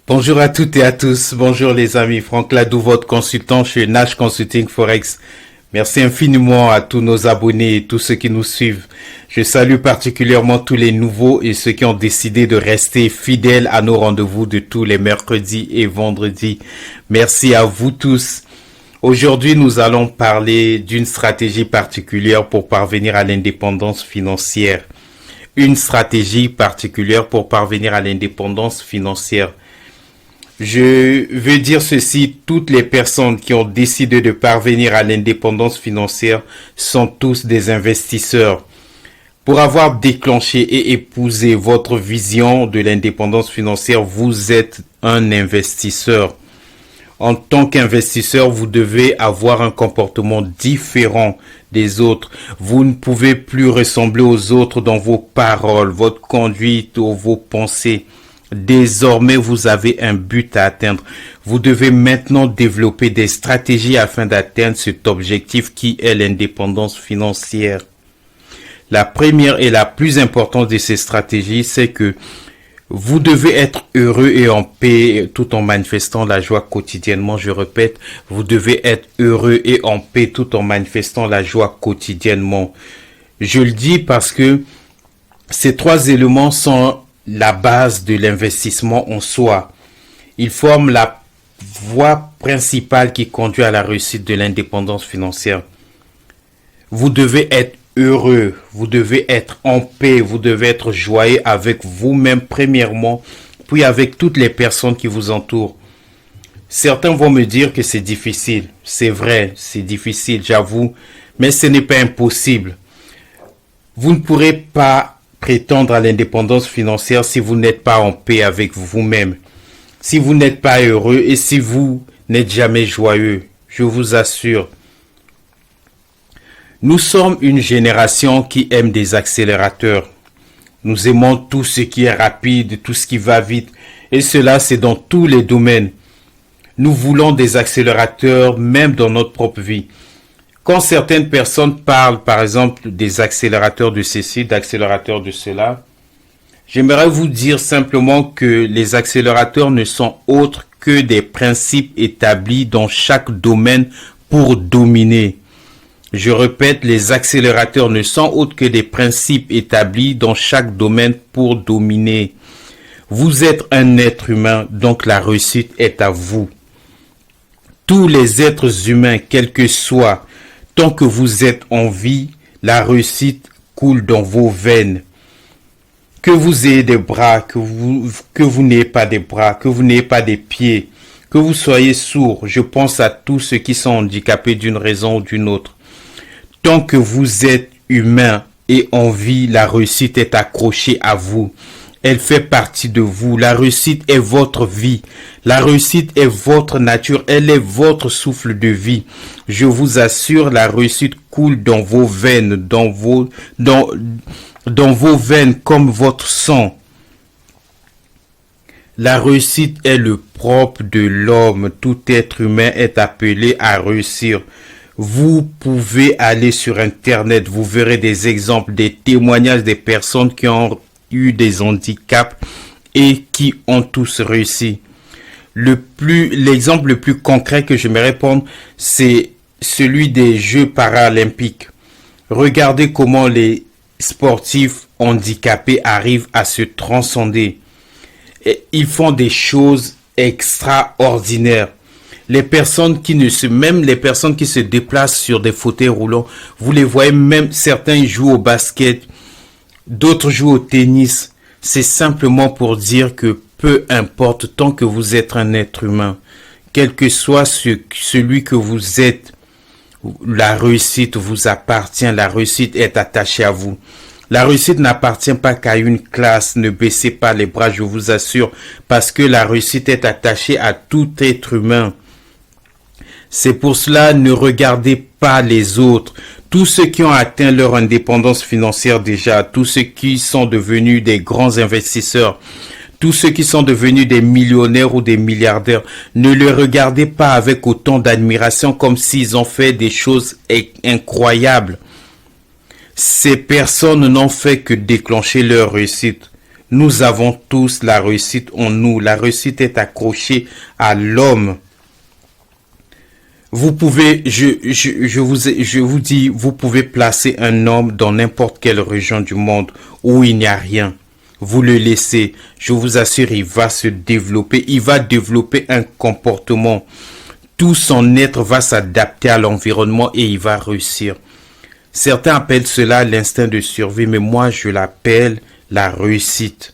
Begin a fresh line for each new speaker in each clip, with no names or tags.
Bonjour à toutes et à tous. Bonjour les amis. Franck Ladou, votre consultant chez Nash Consulting Forex. Merci infiniment à tous nos abonnés et tous ceux qui nous suivent. Je salue particulièrement tous les nouveaux et ceux qui ont décidé de rester fidèles à nos rendez-vous de tous les mercredis et vendredis. Merci à vous tous. Aujourd'hui, nous allons parler d'une stratégie particulière pour parvenir à l'indépendance financière. Une stratégie particulière pour parvenir à l'indépendance financière. Je veux dire ceci, toutes les personnes qui ont décidé de parvenir à l'indépendance financière sont tous des investisseurs. Pour avoir déclenché et épousé votre vision de l'indépendance financière, vous êtes un investisseur. En tant qu'investisseur, vous devez avoir un comportement différent des autres. Vous ne pouvez plus ressembler aux autres dans vos paroles, votre conduite ou vos pensées. Désormais, vous avez un but à atteindre. Vous devez maintenant développer des stratégies afin d'atteindre cet objectif qui est l'indépendance financière. La première et la plus importante de ces stratégies, c'est que vous devez être heureux et en paix tout en manifestant la joie quotidiennement. Je répète, vous devez être heureux et en paix tout en manifestant la joie quotidiennement. Je le dis parce que ces trois éléments sont la base de l'investissement en soi. Ils forment la voie principale qui conduit à la réussite de l'indépendance financière. Vous devez être heureux, vous devez être en paix, vous devez être joyeux avec vous-même premièrement, puis avec toutes les personnes qui vous entourent. Certains vont me dire que c'est difficile. C'est vrai, c'est difficile, j'avoue, mais ce n'est pas impossible. Vous ne pourrez pas prétendre à l'indépendance financière si vous n'êtes pas en paix avec vous-même, si vous n'êtes pas heureux et si vous n'êtes jamais joyeux. Je vous assure. Nous sommes une génération qui aime des accélérateurs. Nous aimons tout ce qui est rapide, tout ce qui va vite. Et cela, c'est dans tous les domaines. Nous voulons des accélérateurs même dans notre propre vie. Quand certaines personnes parlent, par exemple, des accélérateurs de ceci, d'accélérateurs de cela, j'aimerais vous dire simplement que les accélérateurs ne sont autres que des principes établis dans chaque domaine pour dominer. Je répète, les accélérateurs ne sont autres que des principes établis dans chaque domaine pour dominer. Vous êtes un être humain, donc la réussite est à vous. Tous les êtres humains, quels que soient, tant que vous êtes en vie, la réussite coule dans vos veines. Que vous ayez des bras, que vous n'ayez pas des bras, que vous n'ayez pas des pieds, que vous soyez sourd, je pense à tous ceux qui sont handicapés d'une raison ou d'une autre. Tant que vous êtes humain et en vie, la réussite est accrochée à vous. Elle fait partie de vous. La réussite est votre vie. La réussite est votre nature. Elle est votre souffle de vie. Je vous assure, la réussite coule dans vos veines, dans vos veines comme votre sang. La réussite est le propre de l'homme. Tout être humain est appelé à réussir. Vous pouvez aller sur Internet, vous verrez des exemples, des témoignages des personnes qui ont eu des handicaps et qui ont tous réussi. L'exemple le plus concret que j'aimerais prendre, c'est celui des Jeux paralympiques. Regardez comment les sportifs handicapés arrivent à se transcender. Et ils font des choses extraordinaires. Même les personnes qui se déplacent sur des fauteuils roulants, vous les voyez, même certains jouent au basket, d'autres jouent au tennis. C'est simplement pour dire que peu importe, tant que vous êtes un être humain, quel que soit celui que vous êtes, la réussite vous appartient, la réussite est attachée à vous. La réussite n'appartient pas qu'à une classe, ne baissez pas les bras, je vous assure, parce que la réussite est attachée à tout être humain. C'est pour cela, ne regardez pas les autres. Tous ceux qui ont atteint leur indépendance financière déjà, tous ceux qui sont devenus des grands investisseurs, tous ceux qui sont devenus des millionnaires ou des milliardaires, ne les regardez pas avec autant d'admiration comme s'ils ont fait des choses incroyables. Ces personnes n'ont fait que déclencher leur réussite. Nous avons tous la réussite en nous. La réussite est accrochée à l'homme. Vous pouvez, je vous dis, vous pouvez placer un homme dans n'importe quelle région du monde où il n'y a rien. Vous le laissez, je vous assure, il va se développer. Il va développer un comportement. Tout son être va s'adapter à l'environnement et il va réussir. Certains appellent cela l'instinct de survie, mais moi je l'appelle la réussite.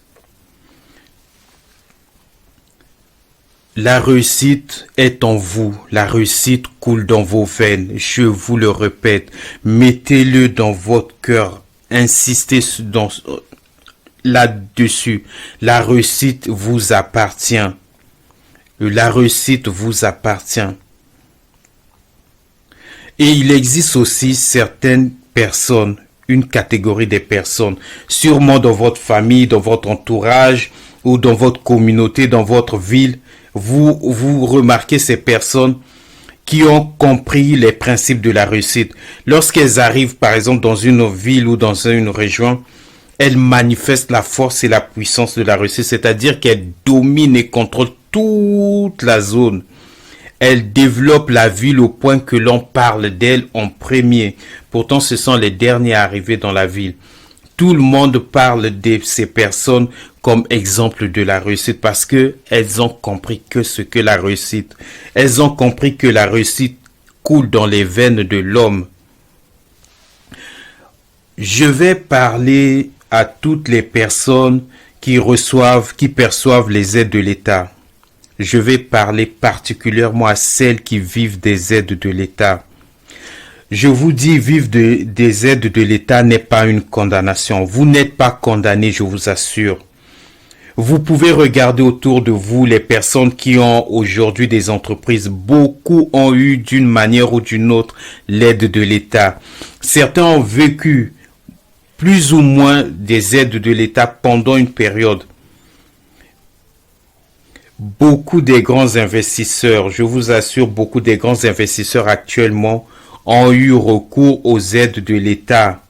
La réussite est en vous. La réussite coule dans vos veines. Je vous le répète. Mettez-le dans votre cœur. Insistez là-dessus. La réussite vous appartient. La réussite vous appartient. Et il existe aussi certaines personnes, une catégorie de personnes, sûrement dans votre famille, dans votre entourage ou dans votre communauté, dans votre ville, vous remarquez ces personnes qui ont compris les principes de la réussite. Lorsqu'elles arrivent, par exemple, dans une ville ou dans une région, elles manifestent la force et la puissance de la réussite, c'est-à-dire qu'elles dominent et contrôlent toute la zone. Elles développent la ville au point que l'on parle d'elles en premier. Pourtant, ce sont les derniers arrivés dans la ville. Tout le monde parle de ces personnes comme exemple de la réussite parce que elles ont compris que ce que la réussite. Elles ont compris que la réussite coule dans les veines de l'homme. Je vais parler à toutes les personnes qui perçoivent les aides de l'État. Je vais parler particulièrement à celles qui vivent des aides de l'État. Je vous dis, vivre des aides de l'État n'est pas une condamnation. Vous n'êtes pas condamné, je vous assure. Vous pouvez regarder autour de vous les personnes qui ont aujourd'hui des entreprises. Beaucoup ont eu d'une manière ou d'une autre l'aide de l'État. Certains ont vécu plus ou moins des aides de l'État pendant une période. Beaucoup des grands investisseurs, je vous assure, beaucoup des grands investisseurs actuellement ont eu recours aux aides de l'État.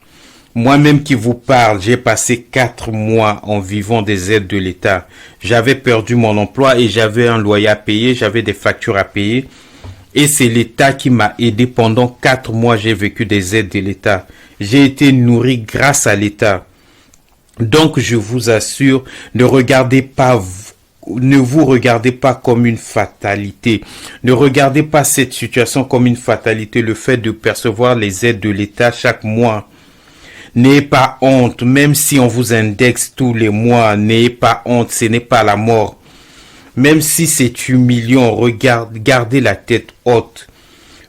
Moi-même qui vous parle, j'ai passé 4 mois en vivant des aides de l'État. J'avais perdu mon emploi et j'avais un loyer à payer, j'avais des factures à payer. Et c'est l'État qui m'a aidé pendant 4 mois, j'ai vécu des aides de l'État. J'ai été nourri grâce à l'État. Donc je vous assure, ne vous regardez pas comme une fatalité. Ne regardez pas cette situation comme une fatalité, le fait de percevoir les aides de l'État chaque mois. N'ayez pas honte, même si on vous indexe tous les mois, n'ayez pas honte, ce n'est pas la mort. Même si c'est humiliant, gardez la tête haute.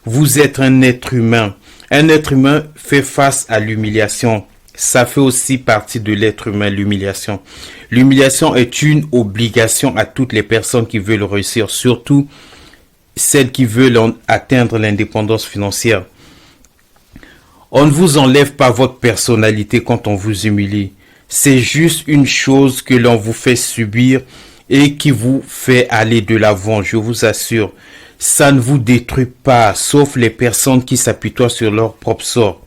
Vous êtes un être humain. Un être humain fait face à l'humiliation. Ça fait aussi partie de l'être humain, l'humiliation. L'humiliation est une obligation à toutes les personnes qui veulent réussir, surtout celles qui veulent atteindre l'indépendance financière. On ne vous enlève pas votre personnalité quand on vous humilie. C'est juste une chose que l'on vous fait subir et qui vous fait aller de l'avant, je vous assure. Ça ne vous détruit pas, sauf les personnes qui s'apitoient sur leur propre sort.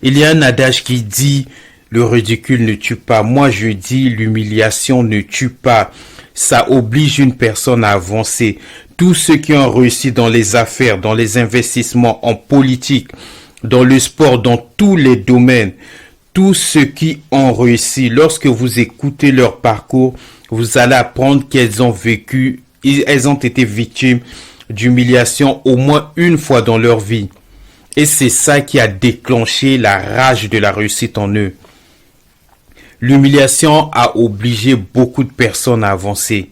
Il y a un adage qui dit « le ridicule ne tue pas ». Moi, je dis « l'humiliation ne tue pas ». Ça oblige une personne à avancer. Tous ceux qui ont réussi dans les affaires, dans les investissements, en politique, dans le sport, dans tous les domaines, tous ceux qui ont réussi, lorsque vous écoutez leur parcours, vous allez apprendre qu'elles ont été victimes d'humiliation au moins une fois dans leur vie. Et c'est ça qui a déclenché la rage de la réussite en eux. L'humiliation a obligé beaucoup de personnes à avancer.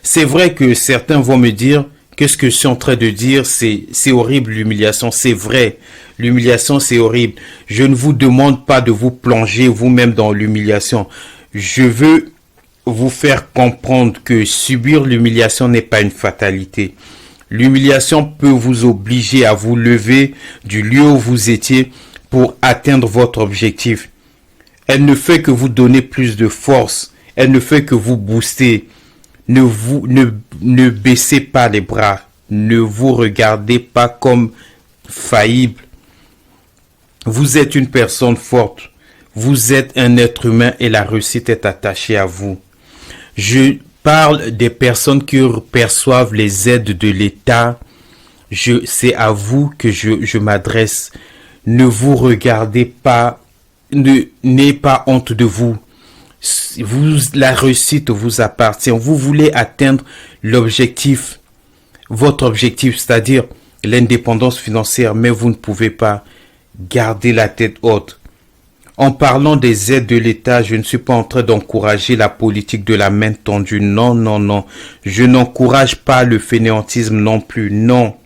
C'est vrai que certains vont me dire, qu'est-ce que je suis en train de dire, c'est horrible l'humiliation, c'est vrai. L'humiliation, c'est horrible. Je ne vous demande pas de vous plonger vous-même dans l'humiliation. Je veux vous faire comprendre que subir l'humiliation n'est pas une fatalité. L'humiliation peut vous obliger à vous lever du lieu où vous étiez pour atteindre votre objectif. Elle ne fait que vous donner plus de force. Elle ne fait que vous booster. Ne baissez pas les bras. Ne vous regardez pas comme faillible. Vous êtes une personne forte. Vous êtes un être humain et la réussite est attachée à vous. Je parle des personnes qui perçoivent les aides de l'État. C'est à vous que je m'adresse. Ne vous regardez pas, n'ayez pas honte de vous. La réussite vous appartient. Vous voulez atteindre l'objectif, votre objectif, c'est-à-dire l'indépendance financière, mais vous ne pouvez pas. Garder la tête haute. En parlant des aides de l'État, je ne suis pas en train d'encourager la politique de la main tendue. Non, non, non. Je n'encourage pas le fainéantisme non plus. Non.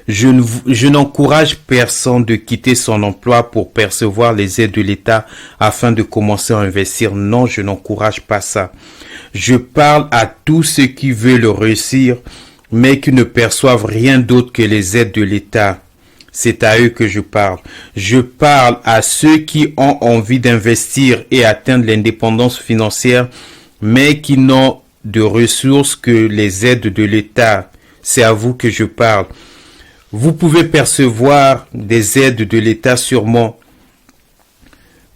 Je n'encourage personne de quitter son emploi pour percevoir les aides de l'État afin de commencer à investir. Non, je n'encourage pas ça. Je parle à tous ceux qui veulent réussir, mais qui ne perçoivent rien d'autre que les aides de l'État. C'est à eux que je parle. Je parle à ceux qui ont envie d'investir et atteindre l'indépendance financière, mais qui n'ont de ressources que les aides de l'État. C'est à vous que je parle. Vous pouvez percevoir des aides de l'État sûrement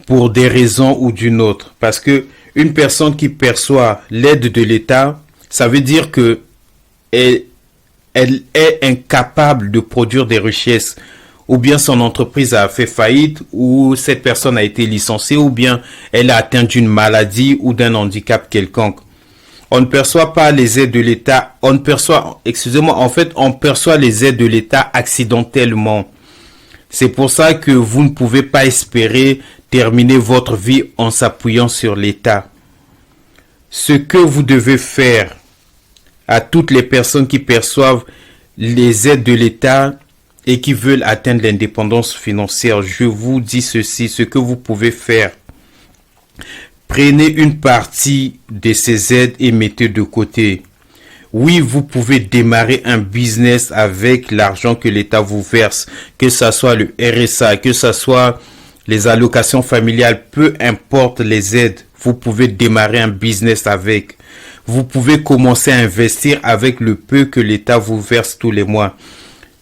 pour des raisons ou d'une autre. Parce que une personne qui perçoit l'aide de l'État, ça veut dire que elle est incapable de produire des richesses, ou bien son entreprise a fait faillite, ou cette personne a été licenciée, ou bien elle a atteint d'une maladie ou d'un handicap quelconque. On ne perçoit pas les aides de l'État, on perçoit les aides de l'État accidentellement. C'est pour ça que vous ne pouvez pas espérer terminer votre vie en s'appuyant sur l'État. Ce que vous devez faire à toutes les personnes qui perçoivent les aides de l'État et qui veulent atteindre l'indépendance financière, je vous dis ceci, ce que vous pouvez faire. Prenez une partie de ces aides et mettez de côté. Oui, vous pouvez démarrer un business avec l'argent que l'État vous verse, que ce soit le RSA, que ce soit les allocations familiales, peu importe les aides, vous pouvez démarrer un business avec. Vous pouvez commencer à investir avec le peu que l'État vous verse tous les mois.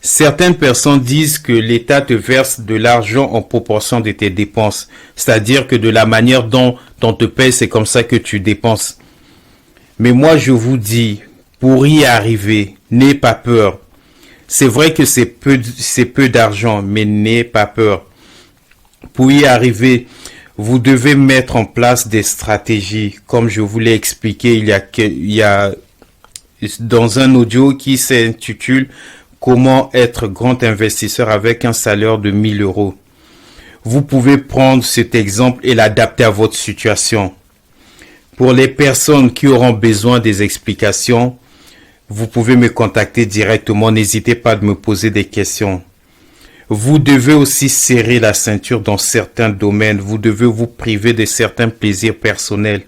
Certaines personnes disent que l'État te verse de l'argent en proportion de tes dépenses. C'est-à-dire que de la manière dont on te paye, c'est comme ça que tu dépenses. Mais moi, je vous dis, pour y arriver, n'ayez pas peur. C'est vrai que c'est peu d'argent, mais n'ayez pas peur. Pour y arriver, vous devez mettre en place des stratégies, comme je vous l'ai expliqué il y a dans un audio qui s'intitule « Comment être grand investisseur avec un salaire de 1000 euros ». Vous pouvez prendre cet exemple et l'adapter à votre situation. Pour les personnes qui auront besoin des explications, vous pouvez me contacter directement, n'hésitez pas à me poser des questions. Vous devez aussi serrer la ceinture dans certains domaines. Vous devez vous priver de certains plaisirs personnels.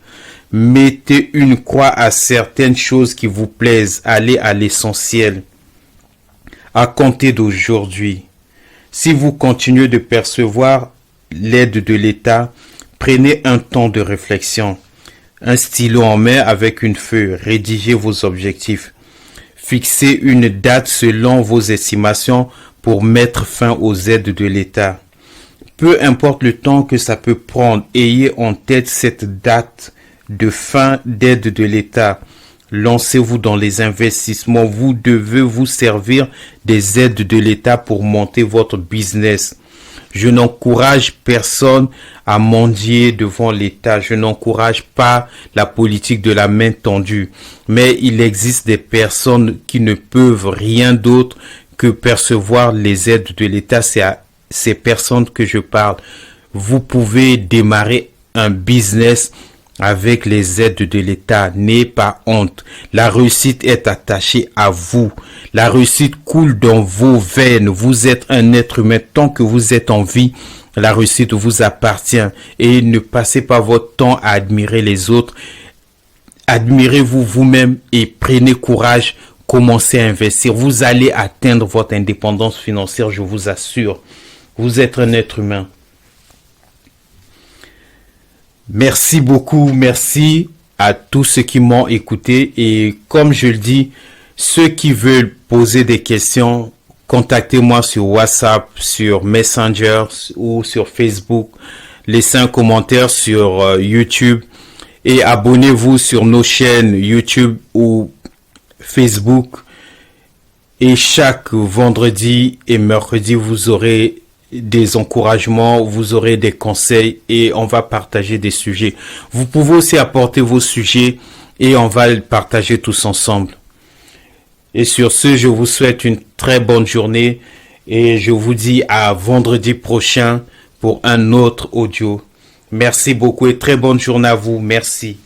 Mettez une croix à certaines choses qui vous plaisent. Allez à l'essentiel. À compter d'aujourd'hui, si vous continuez de percevoir l'aide de l'État, prenez un temps de réflexion. Un stylo en main avec une feuille. Rédigez vos objectifs. Fixez une date selon vos estimations pour mettre fin aux aides de l'État. Peu importe le temps que ça peut prendre, ayez en tête cette date de fin d'aide de l'État. Lancez-vous dans les investissements. Vous devez vous servir des aides de l'État pour monter votre business. Je n'encourage personne à mendier devant l'État. Je n'encourage pas la politique de la main tendue. Mais il existe des personnes qui ne peuvent rien d'autre que percevoir les aides de l'État. C'est à ces personnes que je parle. Vous pouvez démarrer un business avec les aides de l'État. N'ayez pas honte. La réussite est attachée à vous. La réussite coule dans vos veines. Vous êtes un être humain. Tant que vous êtes en vie, la réussite vous appartient. Et ne passez pas votre temps à admirer les autres. Admirez-vous vous-même et prenez courage. Commencez à investir. Vous allez atteindre votre indépendance financière, je vous assure. Vous êtes un être humain. Merci beaucoup. Merci à tous ceux qui m'ont écouté. Et comme je le dis, ceux qui veulent poser des questions, contactez-moi sur WhatsApp, sur Messenger ou sur Facebook. laissez un commentaire sur YouTube et abonnez-vous sur nos chaînes YouTube ou Facebook. Et chaque vendredi et mercredi, vous aurez des encouragements, vous aurez des conseils et on va partager des sujets. Vous pouvez aussi apporter vos sujets et on va les partager tous ensemble. Et sur ce, je vous souhaite une très bonne journée et je vous dis à vendredi prochain pour un autre audio. Merci beaucoup et très bonne journée à vous. Merci.